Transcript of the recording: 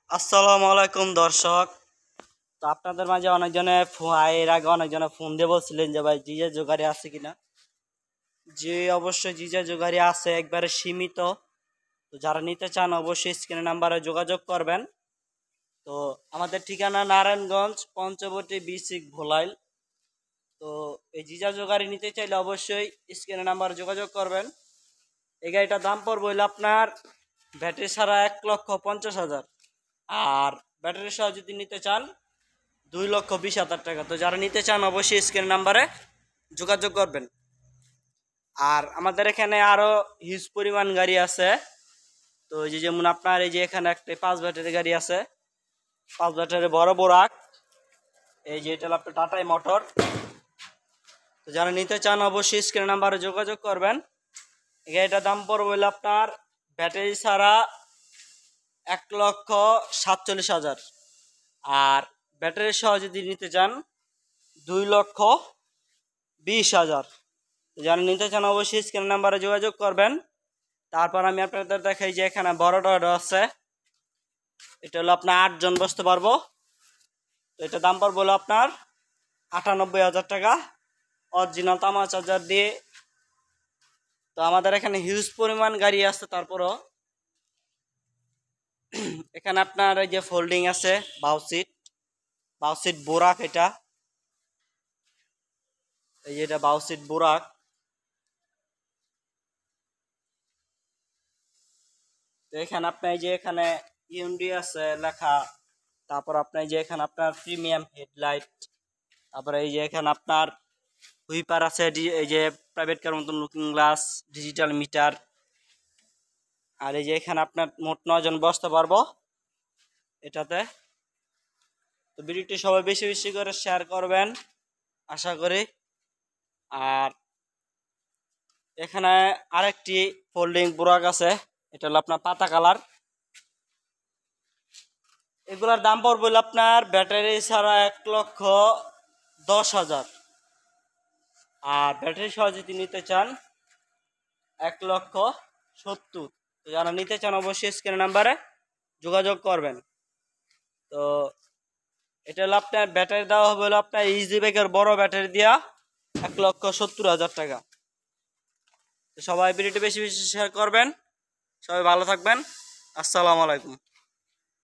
আসসালামু আলাইকুম দর্শক। তো আপনাদের মাঝে অনেকজনে এর আগে অনেকজনে ফোন দিয়ে বলছিলেন যে ভাই জিজা জোগাড়ি আছে কিনা। যে অবশ্যই জিজা জোগাড়ি আছে, একবারে সীমিত। তো যারা নিতে চান অবশ্যই স্ক্রিনে নাম্বারে যোগাযোগ করবেন। তো আমাদের ঠিকানা নারায়ণগঞ্জ পঞ্চবটি বিসিক ভোলাইল। তো এই জিজা জোগাড়ি নিতে চাইলে অবশ্যই স্ক্রিনে নাম্বারে যোগাযোগ করবেন। এই গাড়িটার দাম পড়বে হইলে আপনার ব্যাটারি ছাড়া 1,50,000, আর ব্যাটারি সহ যদি নিতে চান 2,20,000 টাকা। তো যারা নিতে চান অবশ্যই স্ক্রিন নাম্বারে যোগাযোগ করবেন। আর আমাদের এখানে আরো হিউজ পরিমাণ গাড়ি আছে। তো এই যে যেমন আপনার এই যে এখানে একটা 5 ব্যাটারি গাড়ি আছে, 5 ব্যাটারি বড় বোরাক। এই যে এটা হলো আপনার টাটাই মোটর। তো যারা নিতে চান অবশ্যই স্ক্রিন নাম্বারে যোগাযোগ করবেন। এই গাড়িটার দাম পড়বে হলো আপনার ব্যাটারি ছাড়া 1,47,000, আর ব্যাটারি সহ যদি নিতে চান 2,20,000। যারা নিতে চান অবশ্যই স্ক্রিন নাম্বারে যোগাযোগ করবেন। তারপর আমি আপনাদের দেখাই যে এখানে বড় টয়টা আছে। এটা হলো আপনার 8 জন বসতে পারবো। তো এটা দাম পড়বে হলো আপনার 98,000 টাকা, অরিজিনাল তামা চার্জার দিয়ে। তো আমাদের এখানে হিউজ পরিমাণ গাড়ি আছে। তারপরও এখানে আপনার এই যে ফোল্ডিং আছে, বাউ সিট বোরাক। এটা এই যে এটা বাউ সিট বোরাক। তো এখানে আপনার এই যে এখানে ইউন্ডি আছে লেখা। তারপর আপনার এই যে এখানে আপনার প্রিমিয়াম হেডলাইট। তারপরে এই যে এখানে আপনার হুইপার আছে, এই যে প্রাইভেট কার মতন লুকিং গ্লাস, ডিজিটাল মিটার। আর এই যে এখানে আপনার মোট 9 জন বসতে পারবো এটাতে। তো ভিডিওটি সবাই বেশি বেশি করে শেয়ার করবেন আশা করি। আর এখানে আরেকটি ফোল্ডিং বোরাক আছে, এটা হলো আপনার পাতা কালার। এগুলার দাম পড়বে আপনার ব্যাটারি ছাড়া 1,10,000, আর ব্যাটারি সহ যদি নিতে চান 1,70,000। তো যারা নিতে চান অবশ্যই স্ক্রিন নাম্বারে যোগাযোগ করবেন। তো এটা হলো আপনার ব্যাটারি দেওয়া হবে হলো আপনার ইজি বাইকের বড় ব্যাটারি দিয়া 1,70,000 টাকা। তো সবাই ভিডিওটি বেশি বেশি শেয়ার করবেন। সবাই ভালো থাকবেন। আসসালামু আলাইকুম।